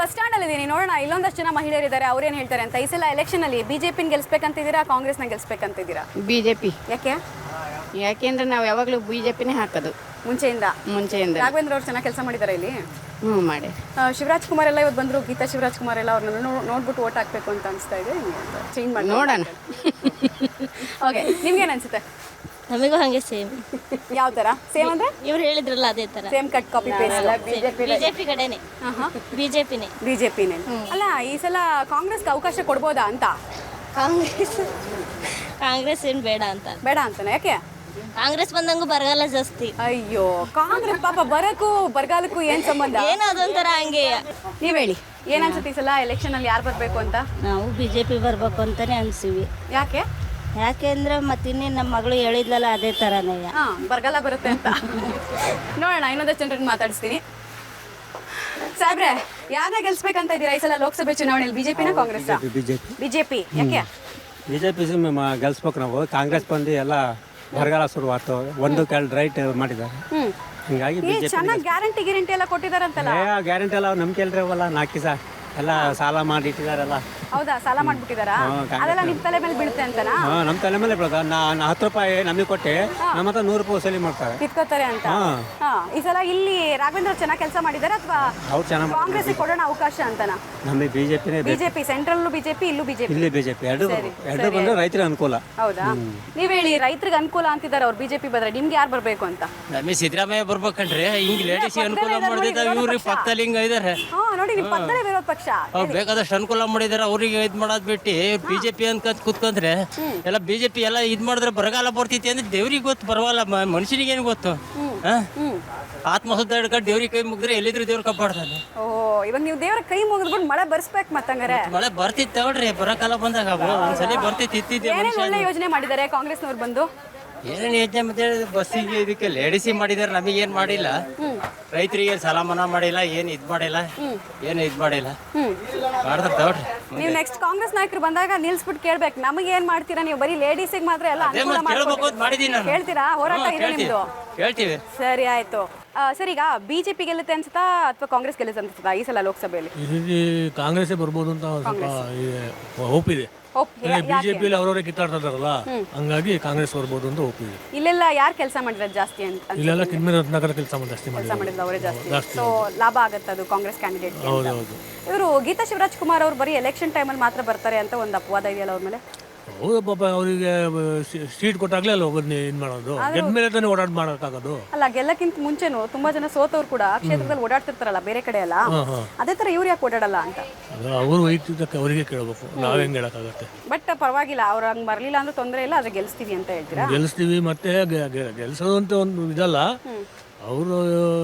Bus stand ಅಲ್ಲಿ ಇದೀನಿ, ನೋಡೋಣ ಇಲ್ಲೊಂದಷ್ಟು ಜನ ಮಹಿಳೆಯರಿದ್ದಾರೆ, ಅವ್ರೇನ್ ಹೇಳ್ತಾರೆ ಅಂತ. ಈ ಸಲ ಎಲೆಕ್ಷನ್ ಅಲ್ಲಿ ಬಿಜೆಪಿನ ಗೆಲ್ಸ್ಬೇಕಂತಿದ್ದೀರಾ, ಕಾಂಗ್ರೆಸ್ನ ಗೆಲ್ಸ್ಬೇಕಂತಿದ್ದೀರಾ? ಬಿಜೆಪಿ. ಯಾಕೆ? ಯಾಕೆಂದ್ರೆ ನಾವು ಯಾವಾಗಲೂ ಬಿಜೆಪಿನೇ ಹಾಕೋದು ಮುಂಚೆಯಿಂದ. ರಾಘವೇಂದ್ರ ಅವ್ರು ಚೆನ್ನಾಗಿ ಕೆಲಸ ಮಾಡಿದ್ದಾರೆ ಇಲ್ಲಿ. ಮಾಡಿ. ಶಿವರಾಜ್ ಕುಮಾರ್ ಎಲ್ಲ ಇವತ್ತು ಬಂದ್ರು, ಗೀತಾ ಶಿವರಾಜ್ ಕುಮಾರ್ ಎಲ್ಲ ಅವ್ರನ್ನ ನೋಡ್ಬಿಟ್ಟು ಓಟ್ ಹಾಕ್ಬೇಕು ಅಂತ ಅನಿಸ್ತಾ ಇದೆ. ಚೇಂಜ್ ಮಾಡಿ ನೋಡೋಣ. ಓಕೆ, ನಿಮ್ಗೇನು ಅನ್ಸುತ್ತೆ? ನಮಗೂ ಹಂಗೆ ಸೇಮ್. ಯಾವ ತರ ಸೇಮ್ ಅಂದ್ರೆ? ಇವ್ರು ಹೇಳಿದ್ರಲ್ಲ ಅದೇ ತರ, same cut copy paste. BJP ಕಡೆನೆ. ಬಿಜೆಪಿನೇ. ಅಲ್ಲ, ಈ ಸಲ ಕಾಂಗ್ರೆಸ್ಗೆ ಅವಕಾಶ ಕೊಡ್ಬೋದಾ ಅಂತ? ಕಾಂಗ್ರೆಸ್ ಏನ್ ಬೇಡ ಅಂತಾನೆ. ಯಾಕೆ? ಕಾಂಗ್ರೆಸ್ ಬಂದಂಗೂ ಬರಗಾಲ ಜಾಸ್ತಿ. ಅಯ್ಯೋ, ಕಾಂಗ್ರೆಸ್ ಪಾಪ ಬರಗಾಲಕ್ಕೂ ಏನ್ ಸಂಬಂಧ? ಏನೋ ಅದೊಂಥರ ಹಂಗೆ. ನೀವ್ ಹೇಳಿ, ಏನ್ ಅನ್ಸುತ್ತೆ ಈ ಸಲ ಎಲೆಕ್ಷನ್ ಅಲ್ಲಿ ಯಾರು ಬರ್ಬೇಕು ಅಂತ? ನಾವು ಬಿಜೆಪಿ ಬರ್ಬೇಕು ಅಂತಾನೆ ಅನ್ಸಿವಿ. ಯಾಕೆ? ಯಾಕೆಂದ್ರೆ ಮತ್ತಿನ್ನೇ ನಮ್ಮ ಮಗಳು ಹೇಳಿದ್ಲಲ್ಲ ಅದೇ ತರನೇ. ಬರಗಾಲ ಬರುತ್ತೆ ಅಂತ. ನೋಡೋಣ, ಇನ್ನೊಂದಷ್ಟು ಜನರನ್ನ ಮಾತಾಡಿಸ್ತೀನಿ. ಸಾಬ್ರೆ, ಯಾರನ್ನ ಗೆಲ್ಸ್ಬೇಕಂತ ಇದ್ದೀರಾ ಈ ಸಲ ಲೋಕಸಭೆ ಚುನಾವಣೆಯಲ್ಲಿ? ಬಿಜೆಪಿನ ಕಾಂಗ್ರೆಸ್? ಬಿಜೆಪಿ. ಯಾಕೆ? ಬಿಜೆಪಿ ಗೆಲ್ಸ್ಬೇಕು ನಾವು. ಕಾಂಗ್ರೆಸ್ ಬಂದು ಎಲ್ಲ ಬರಗಾಲ ಶುರುವಾಯ್ತು, ಒಂದು ರೈಟ್ ಮಾಡಿದ್ದಾರೆ. ಹಿಂಗಾಗಿ ಚೆನ್ನಾಗಿ ಗ್ಯಾರಂಟಿ ಎಲ್ಲ ಕೊಟ್ಟಿದಾರಂತಲ್ಲ? ಗ್ಯಾರಂಟಿ ಎಲ್ಲ ನಂಬಿಕೆ ಅಲ್ರಿ ಅವಲ್ಲ, 4 ದಿವಸ ಎಲ್ಲ ಸಾಲ ಮಾಡಿ ಇಟ್ಟಿದಾರಲ್ಲ. ಹೌದಾ? ಸಾಲ ಮಾಡ್ಬಿಟ್ಟಿದಾರಾ? ಅದೆಲ್ಲ ನಿಮ್ ತಲೆ ಮೇಲೆ ಬೀಳುತ್ತೆ ಅಂತನಾ? ನಮ್ಮ ತಲೆ ಮೇಲೆ ಬೀಳದ. 10 ರೂಪಾಯಿ ನಮಗೆ ಕೊಟ್ಟೆ, ನಮ್ಮ ಹತ್ರ 100 ರೂಪಾಯಿ ವಸೂಲಿ ಮಾಡ್ತಾರೆ, ಕಿತ್ಕೋತಾರೆ ಅಂತ. ಈ ಸಲ ಇಲ್ಲಿ ರಾಘವೇಂದ್ರ ಚೆನ್ನಾಗಿ ಕೆಲಸ ಮಾಡಿದಾರೆ ಅಥವಾ ಅವ್ರು ಚೆನ್ನಾಗಿ ಕಾಂಗ್ರೆಸ್ ಕೊಡೋಣ ಅವಕಾಶ ಅಂತನಾ? ನಮಗೆ ಬಿಜೆಪಿ ಸೆಂಟ್ರಲ್ ಬಿಜೆಪಿ, ಇಲ್ಲೂ ಬಿಜೆಪಿ. ಇಲ್ಲಿ ಬಿಜೆಪಿ ಎರಡು ಬಂದ್ರೆ ರೈತರಿಗೆ ಅನುಕೂಲ. ಹೌದಾ? ನೀವ್ ಹೇಳಿ, ರೈತರಿಗೆ ಅನುಕೂಲ ಅಂತಿದ್ದಾರೆ ಅವ್ರು, ಬಿಜೆಪಿ ಬಂದ್ರೆ ನಿಮ್ಗೆ ಯಾರು ಬರ್ಬೇಕು ಅಂತ? ನಮಗೆ ಸಿದ್ದರಾಮಯ್ಯ ಬರ್ಬೇಕಂಡ್ರಿ. ಹಿಂಗ್ ಲೇಡೀಸ್ ಅನುಕೂಲ ಮಾಡಿದ ಇವ್ರಿಗೆ ಪಕ್ಕದಲ್ಲಿ ಹಿಂಗ ಇದಾರೆ. ನೋಡಿ, ನಿಮ್ ಪಕ್ಕದಲ್ಲೇ ವಿರೋಧ ಪಕ್ಷ ಬೇಕಾದಷ್ಟು ಅನುಕೂಲ ಮಾಡಿದಾರೆ. ಅವ್ರಿಗೆ ಇದ್ ಮಾಡೋದ್ ಬಿಟ್ಟು ಬಿಜೆಪಿ ಅಂತ ಕುತ್ಕೊಂಡ್ರೆ ಎಲ್ಲ ಬಿಜೆಪಿ ಎಲ್ಲ ಇದ್ ಮಾಡಿದ್ರೆ ಬರಗಾಲ ಬರ್ತೈತಿ ಅಂದ್ರೆ ದೇವ್ರಿಗೆ ಗೊತ್ತು, ಬರವಲ್ಲ ಮನುಷ್ಯನಿಗೆ ಏನು ಗೊತ್ತು? ಆತ್ಮಶುದ್ಧ ಹಿಡ್ಕೊಂಡು ದೇವ್ರಿಗೆ ಕೈ ಮುಗಿದ್ರೆ ಎಲ್ಲಿದ್ರು ದೇವ್ರ ಕಾಪಾಡ್ತಾನೆ. ಇವಾಗ ನೀವು ದೇವ್ರ ಕೈ ಮುಗಿದ್ಬಿಟ್ಟು ಮಳೆ ಬರ್ಸ್ಬೇಕು ಮತ್ತಂಗಾರೆ. ಮಳೆ ಬರ್ತಿತ್ತು ನೋಡ್ರಿ, ಬರಗಾಲ ಬಂದಾಗ ಒಂದ್ಸಲಿ ಬರ್ತೈತಿ. ಒಳ್ಳೆ ಯೋಜನೆ ಮಾಡಿದ್ದಾರೆ ಕಾಂಗ್ರೆಸ್ನವ್ರು ಬಂದು. ಏನೇನು ಯೋಚನೆ ಮತ್ತೆ ಬಸ್ಸಿಗೆ ಇದಕ್ಕೆ ಲೇಡೀಸಿಗೆ ಮಾಡಿದಾರೆ, ನಮಗೇನ್ ಮಾಡಿಲ್ಲ. ರೈತರಿಗೆ ಸಾಲ ಮನ್ನಾ ಮಾಡಿಲ್ಲ, ಏನು ಇದ್ ಮಾಡಿಲ್ಲ. ಮಾಡ್ತಾರೆ. ನೀವು ನೆಕ್ಸ್ಟ್ ಕಾಂಗ್ರೆಸ್ ನಾಯಕರು ಬಂದಾಗ ನಿಲ್ಸ್ಬಿಟ್ಟು ಕೇಳ್ಬೇಕು, ನಮಗೆ ಏನ್ ಮಾಡ್ತೀರಾ ನೀವು? ಬರೀ ಲೇಡೀಸಿಗೆ ಮಾತ್ರ ಎಲ್ಲ ಕೇಳ್ತೀರಾ? ಹೋರಾಟ ಇದೆ ನಿಮ್ದು. ಹೇಳ್ತೀವಿ. ಸರಿ, ಆಯ್ತು. ಸರ್, ಈಗ ಬಿಜೆಪಿ ಗೆಲ್ಲುತ್ತೆ ಅನ್ಸುತ್ತಾ ಅಥವಾ ಕಾಂಗ್ರೆಸ್ ಗೆಲ್ಲುತ್ತೆ ಅನ್ಸುತ್ತಾ ಈ ಸಲ ಲೋಕಸಭೆಯಲ್ಲಿ? ಕಾಂಗ್ರೆಸ್ ಬರ್ಬೋದು ಅಂತ ಹೋಪ್ ಇದೆ. ಬಿಜೆಪಿಯಲ್ಲಿ ಅವರವರೇ ಕಿತ್ತಾಡ್ತಾರಲ್ಲ, ಹಂಗಾಗಿ ಕಾಂಗ್ರೆಸ್ ಬರ್ಬೋದು ಅಂತ ಹೋಪ್ ಇದೆ. ಇಲ್ಲೆಲ್ಲ ಯಾರು ಕೆಲಸ ಮಾಡಿದ್ರೆ ಜಾಸ್ತಿ ಅಂತ? ಇಲ್ಲೆಲ್ಲ ಕಿನ್ಮೇಲೆ ರತ್ನಾಕರ ಕೆಲಸ ಮಾಡಿದ್ರು ಅವರೇ ಜಾಸ್ತಿ. ಸೊ ಲಾಭ ಆಗುತ್ತೆ ಅದು ಕಾಂಗ್ರೆಸ್ ಕ್ಯಾಂಡಿಡೇಟ್. ಹೌದೌದು. ಇವರು ಗೀತಾ ಶಿವರಾಜ್ ಕುಮಾರ್ ಅವರು ಬರೀ ಎಲೆಕ್ಷನ್ ಟೈಮಲ್ಲಿ ಮಾತ್ರ ಬರ್ತಾರೆ ಅಂತ ಒಂದು ಅಪವಾದ ಇದೆಯಲ್ಲ ಅವ್ರ ಮೇಲೆ? ಹೌದು ಪಾಪ, ಅವರಿಗೆ ಸೀಟ್ ಕೊಟ್ಟಾಗ್ಲೇ ಅಲ್ಲ ಒಬ್ಬರನ್ನ ಇದು ಮಾಡೋದು, ಗೆದ್ಮೇಲೆ ತಾನೇ ಓಡಾಡ್ ಮಾಡೋಕ್ಕಾಗೋದು. ಅಲ್ಲ, ಗೆಲ್ಲಕ್ಕಿಂತ ಮುಂಚೆನೂ ತುಂಬಾ ಜನ ಸೋತವ್ರು ಕೂಡ ಕ್ಷೇತ್ರದಲ್ಲಿ ಓಡಾಡ್ತಿರ್ತಾರಲ್ಲ ಬೇರೆ ಕಡೆ ಎಲ್ಲ, ಅದೇ ತರ ಇವ್ರು ಯಾಕೆ ಓಡಾಡಲ್ಲ ಅಂತ? ಅವರು ವೈಯಕ್ತಿಕ ಅವರಿಗೆ ಕೇಳಬೇಕು, ನಾವ್ ಹೆಂಗ್ ಹೇಳಕ್ಕಾಗತ್ತೆ. ಬಟ್ ಪರವಾಗಿಲ್ಲ, ಅವ್ರು ಹಂಗ್ ಬರ್ಲಿಲ್ಲ ಅಂದ್ರೆ ತೊಂದರೆ ಇಲ್ಲ, ಅದ್ರ ಗೆಲ್ಸ್ತೀವಿ ಅಂತ ಹೇಳ್ತೀರಾ? ಗೆಲ್ಸ್ತೀವಿ, ಮತ್ತೆ ಗೆಲ್ಸೋದು ಅಂತ ಒಂದು ಇದಲ್ಲ, ಅವರು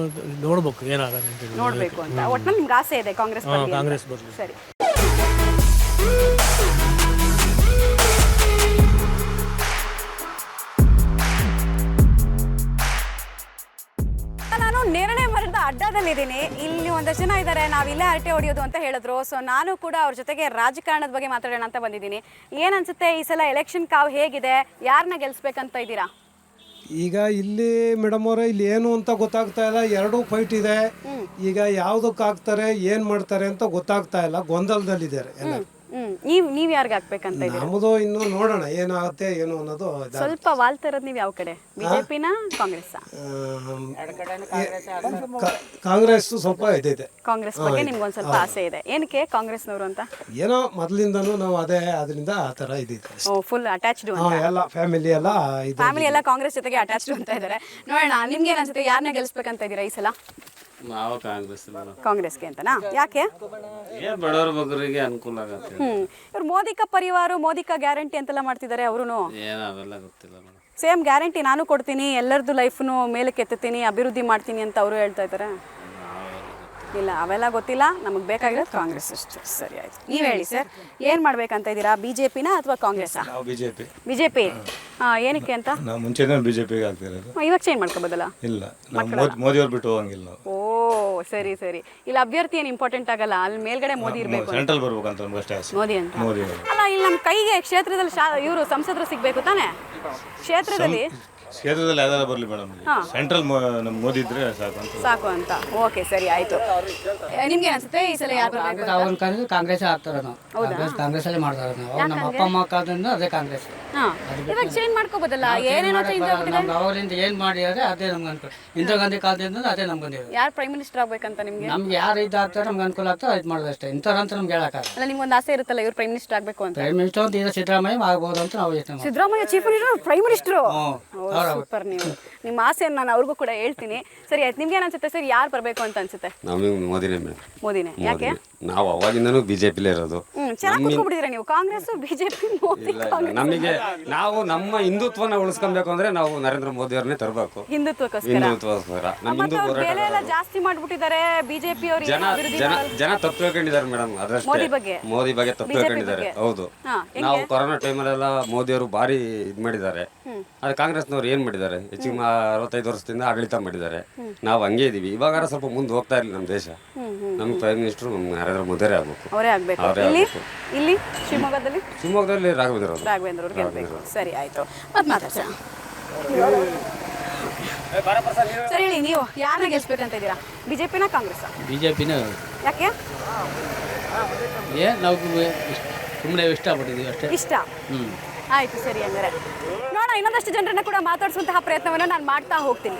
ನೋಡ್ಬೇಕು ಏನಾಗತ್ತೆ ಅಂತ. ನೋಡ್ಬೇಕು ಅಂತ ಒಟ್ನಲ್ಲಿ ನಿಮ್ಗೆ ಆಸೆ ಇದೆ ಕಾಂಗ್ರೆಸ್ ಬರ್ಲಿ. ಸರಿ. ನಾನು ನೇರಳೆ ಮರದ ಅಡ್ಡದಲ್ಲಿದ್ದೀನಿ. ಇಲ್ಲಿ ಒಂದಷ್ಟು ಜನ ಇದ್ದಾರೆ, ನಾವಿಲ್ಲೇ ಹರಟೆ ಹೊಡೆಯೋದು ಅಂತ ಹೇಳಿದ್ರು. ಸೊ ನಾನು ಕೂಡ ಅವ್ರ ಜೊತೆಗೆ ರಾಜಕಾರಣದ ಬಗ್ಗೆ ಮಾತಾಡೋಣ ಅಂತ ಬಂದಿದ್ದೀನಿ. ಏನ್ ಅನ್ಸುತ್ತೆ ಈ ಸಲ ಎಲೆಕ್ಷನ್ ಕಾವು ಹೇಗಿದೆ? ಯಾರನ್ನ ಗೆಲ್ಸ್ಬೇಕಂತ ಇದ್ದೀರಾ? ಈಗ ಇಲ್ಲಿ ಮೇಡಮ್ ಅವರೇ, ಇಲ್ಲಿ ಏನು ಅಂತ ಗೊತ್ತಾಗ್ತಾ ಇಲ್ಲ, ಎರಡೂ ಫೈಟ್ ಇದೆ. ಈಗ ಯಾವ್ದಕ್ಕೆ ಹಾಕ್ತಾರೆ, ಏನ್ ಮಾಡ್ತಾರೆ ಅಂತ ಗೊತ್ತಾಗ್ತಾ ಇಲ್ಲ, ಗೊಂದಲದಲ್ಲಿದ್ದಾರೆ ಎಲ್ಲ. ನೀವ್ ಯಾರಿಗೆ ಹಾಕ್ಬೇಕಂತ ಇದ್ದೀರಾ? ನಮ್ಮದು ಇನ್ನು ನೋಡೋಣ ಏನಾಗುತ್ತೆ ಏನು ಅನ್ನೋದು. ಸ್ವಲ್ಪ ವಾಲ್ತಾ ಇರೋದು ನೀವು ಯಾವ ಕಡೆ, ಬಿಜೆಪಿನ ಕಾಂಗ್ರೆಸ್? ಕಾಂಗ್ರೆಸ್ ಸ್ವಲ್ಪ ಇದೆ. ಕಾಂಗ್ರೆಸ್ ಬಗ್ಗೆ ನಿಮ್ಗೊಂದ್ ಸ್ವಲ್ಪ ಆಸೆ ಇದೆ. ಏನಕ್ಕೆ ಕಾಂಗ್ರೆಸ್ನವರು ಅಂತ? ಏನೋ ಮೊದಲಿಂದನೂ ನಾವು ಅದರಿಂದ ಆ ತರ ಇದಿದೆ. ಫುಲ್ ಅಟ್ಯಾಚ್ಡ್ ಎಲ್ಲ ಫ್ಯಾಮಿಲಿ ಎಲ್ಲ ಕಾಂಗ್ರೆಸ್ ಜೊತೆಗೆ ಅಟ್ಯಾಚ್ಡ್ ಅಂತ ಇದ್ದಾರೆ. ನೋಡೋಣ, ನಿಮ್ಗೆ ಏನ್ ಅನ್ಸುತ್ತೆ, ಯಾರನ್ನ ಗೆಲ್ಸ್ಬೇಕಂತ ಇದ್ದೀರಾ ಈ ಸಲ? ನಾವು ಕಾಂಗ್ರೆಸ್ಗೆ ಅಂತನಾ? ಯಾಕೆ? ಬಡವರ ಬಗ್ಗರಿಗೆ ಅನುಕೂಲ ಆಗುತ್ತೆ. ಇವ್ರು ಮೋದಿ ಕಾ ಪರಿವಾರ, ಮೋದಿ ಕಾ ಗ್ಯಾರಂಟಿ ಅಂತೆಲ್ಲ ಮಾಡ್ತಿದ್ದಾರೆ ಅವರು. ಅವೆಲ್ಲ ಗೊತ್ತಿಲ್ಲ ಮೇಡಮ್. ಸೇಮ್ ಗ್ಯಾರಂಟಿ ನಾನು ಕೊಡ್ತೀನಿ, ಎಲ್ಲರದ್ದು ಲೈಫ್ನು ಮೇಲಕ್ಕೆ ಎತ್ತುತ್ತೀನಿ, ಅಭಿವೃದ್ಧಿ ಮಾಡ್ತೀನಿ ಅಂತ ಅವರು ಹೇಳ್ತಾ ಇದ್ದಾರೆ. ಇಲ್ಲ, ಅವೆಲ್ಲ ಗೊತ್ತಿಲ್ಲ, ನಮಗೆ ಬೇಕಾಗಿರೋದು ಕಾಂಗ್ರೆಸ್ ಅಷ್ಟೇ. ಸರಿ, ಆಯ್ತು. ನೀವು ಹೇಳಿ ಸರ್, ಏನು ಮಾಡ್ಬೇಕಂತ ಇದ್ದೀರಾ? ಬಿಜೆಪಿನ ಅಥವಾ ಕಾಂಗ್ರೆಸ್? ಬಿಜೆಪಿ. ಏನಕ್ಕೆ ಅಂತ? ನಾವು ಮುಂಚೆನೇ ಬಿಜೆಪಿಗೆ ಆಗ್ತಿರೋದು. ಇವಾಗ ಚೇಂಜ್ ಮಾಡ್ಕೋಬೋದಲ್ಲ? ಇಲ್ಲ, ಮೋದಿ ಅವ್ರು ಬಿಟ್ಟು ಹೋಗಂಗಿಲ್ಲ. ಓ, ಸರಿ ಸರಿ. ಇಲ್ಲ, ಅಭ್ಯರ್ಥಿ ಏನು ಇಂಪಾರ್ಟೆಂಟ್ ಆಗಲ್ಲ, ಅಲ್ಲಿ ಮೇಲ್ಗಡೆ ಮೋದಿ ಇರಬೇಕು, ಸೆಂಟ್ರಲ್ ಬರ್ಬೇಕಂತ ನಮ್ಗೆ ಅಷ್ಟೇ ಆಸೆ. ಮೋದಿ ಅಂತ ಅಲ್ಲ, ಇಲ್ಲಿ ನಮ್ಮ ಕೈಗೆ ಕ್ಷೇತ್ರದಲ್ಲಿ ಇವರು ಸಂಸದರು ಸಿಗ್ಬೇಕು ತಾನೆ? ಕ್ಷೇತ್ರದಲ್ಲಿ ಕ್ಷೇತ್ರದಲ್ಲಿ ಯಾವ್ದಾರ ಬರಲಿ ಮೇಡಮ್ ಸೆಂಟ್ರಲ್ ನಮ್ಮ ಮೋದಿ ಇದ್ರೆ ಸಾಕು ಅಂತ. ಸಾಕು ಅಂತ. ಓಕೆ, ಸರಿ ಆಯ್ತು. ನಿಮ್ಗೆ ಅನ್ಸುತ್ತೆ ಈ ಸಲ ಯಾರು ಬರ್ಬೇಕು? ಅವ್ರ ಕಾಲದಲ್ಲಿ ಕಾಂಗ್ರೆಸ್ ಆಗ್ತಾರೆ ನಾವು ಕಾಂಗ್ರೆಸ್ ಅಲ್ಲೇ ಮಾಡ್ತಾರೆ ನಾವು ನಮ್ಮ ಅಪ್ಪ ಅಮ್ಮ ಕಾಲದಿಂದ ಅದೇ ಕಾಂಗ್ರೆಸ್. ಹಾ, ಇವಾಗ ಚೇಂಜ್ ಮಾಡ್ಕೋಬೋದಲ್ಲ, ಏನೇನೋ ಚೇಂಜ್ ಆಗ್ಬಿಟ್ಟಿದೆ. ನಮ್ಗೆ ಅವರಿಂದ ಏನ್ ಮಾಡಿದಾರೆ ಅದೇ ನಮ್ಗೆ ಅನ್ಕೊ ಇಂದಿರಾ ಗಾಂಧಿ ಕಾಲದಿಂದ ಅದೇ ನಮ್ಗೆ ಬಂದಿದೆ. ಯಾರು ಪ್ರೈಮ್ ಮಿನಿಸ್ಟರ್ ಆಗ್ಬೇಕಂತ ನಿಮ್ಗೆ? ನಮ್ಗೆ ಯಾರು ಇದಾಗ್ತಾರೆ ನಮ್ಗೆ ಅನುಕೂಲ ಆಗ್ತದೆ ಇದು ಮಾಡೋದು ಅಷ್ಟೇ. ಇಂಥವ್ರಂತ ನಮ್ಗೆ ಹೇಳಕ್ಕಾಗಲ್ಲ. ಅಲ್ಲ, ನಿಮ್ಗೊಂದು ಆಸೆ ಇರುತ್ತಲ್ಲ ಇವ್ರು ಪ್ರೈಮ್ ಮಿನಿಸ್ಟರ್ ಆಗ್ಬೇಕು ಅಂತ. ಪ್ರೈಮ್ ಮಿನಿಸ್ಟರ್ ಅಂತ ಈಗ ಸಿದ್ದರಾಮಯ್ಯ ಆಗ್ಬೋದು ಅಂತ ನಾವು ಯೋಚನೆ ಮಾಡ್ತೀವಿ. Siddaramaiah chief minister, prime minister. ಹೌದು. ಸೂಪರ್. ನೀವು ನಿಮ್ಮ ಆಸೆಯನ್ನು ನಾನು ಅವ್ರಿಗೂ ಕೂಡ ಹೇಳ್ತೀನಿ. ಸರಿ ಆಯ್ತು, ನಿಮ್ಗೆ ಏನು ಅನ್ಸುತ್ತೆ ಸರ್, ಯಾರು ಬರಬೇಕು ಅಂತ ಅನ್ಸುತ್ತೆ? ನಮಗೆ ಮೋದಿನೇ ಮೇಡಮ್. ಮೋದಿನೇ. ಯಾಕೆ? ನಾವು ಅವಾಗಿಂದನೂ ಬಿಜೆಪಿಲೇ ಇರೋದು. ಚೆನ್ನಾಗಿ ಕೂತ್ಕೊಂಡ್ಬಿಟ್ಟಿದ್ದೀರಾ ನೀವು. ಕಾಂಗ್ರೆಸ್, ಬಿಜೆಪಿ, ಮೋದಿ. ನಮಗೆ ನಾವು ನಮ್ಮ ಹಿಂದುತ್ವನ ಉಳಿಸ್ಕೊಬೇಕು ಅಂದ್ರೆ ನಾವು ನರೇಂದ್ರ ಮೋದಿ ಅವ್ರನ್ನೇ ತರಬೇಕು. ಹಿಂದುತ್ವಕ್ಕೋಸ್ಕರ. ನಮ್ಮ ಹಿಂದೂ ಹೋರಾಟ ಬೆಲೆ ಎಲ್ಲ ಜಾಸ್ತಿ ಮಾಡ್ಬಿಟ್ಟಿದ್ದಾರೆ ಬಿಜೆಪಿ ಅವರು. ಜನ ತಪ್ಪು ತಿಳ್ಕೊಂಡಿದ್ದಾರೆ ಮೇಡಮ್. ಅದಷ್ಟೇ ಮೋದಿ ಬಗ್ಗೆ ತಪ್ಪು ತಿಳ್ಕೊಂಡಿದ್ದಾರೆ. ಹೌದು, ನಾವು ಕೊರೋನಾ ಟೈಮಲ್ಲೆಲ್ಲ ಮೋದಿ ಅವರು ಭಾರಿ ಇದ್ ಮಾಡಿದ್ದಾರೆ. ಆದ್ರೆ ಕಾಂಗ್ರೆಸ್ನವ್ರು ಏನ್ ಮಾಡಿದ್ದಾರೆ? ಹೆಚ್ಚಿಗೆ 65 ವರ್ಷದಿಂದ ಆಡಳಿತ ಮಾಡಿದ್ದಾರೆ. ನಾವು ಹಂಗೆ ಇದೀವಿ. ಇವಾಗ ಸ್ವಲ್ಪ ಮುಂದೆ ಹೋಗ್ತಾ ಇಲ್ಲ ನಮ್ಮ ದೇಶ. ನಮ್ಗೆ ಪ್ರೈಮ್ ಮಿನಿಸ್ಟರ್ ನರೇಂದ್ರ ಮೋದಿರೇ ಆಗ್ಬೇಕು. ಅವರೇ ಆಗ್ಬೇಕು. ಇಲ್ಲಿ ಶಿವಮೊಗ್ಗದಲ್ಲಿ ರಾಘವೇಂದ್ರ ಅವ್ರು ಗೆಲ್ಬೇಕು. ಸರಿ ಆಯ್ತು, ಮತ್ತೆ ಮಾತಾಡ್ಸೋಣ. ಸರಿ ಹೇಳಿ, ನೀವು ಯಾರನ್ನ ಗೆಲ್ಸ್ಬೇಕಂತ ಇದ್ದೀರಾ? ಬಿಜೆಪಿನ ಕಾಂಗ್ರೆಸ್? ಬಿಜೆಪಿನ. ಯಾಕೆ? ನಾವು ಸುಮ್ಮನೆ ಇಷ್ಟಪಟ್ಟಿದ್ದೀವಿ ಅಷ್ಟೇ. ಇಷ್ಟ. ಆಯ್ತು, ಸರಿ. ಹಂಗಾರೆ ನೋಡೋಣ, ಇನ್ನೊಂದಷ್ಟು ಜನರನ್ನ ಕೂಡ ಮಾತಾಡಿಸುವಂತಹ ಪ್ರಯತ್ನವನ್ನು ನಾನು ಮಾಡ್ತಾ ಹೋಗ್ತೀನಿ.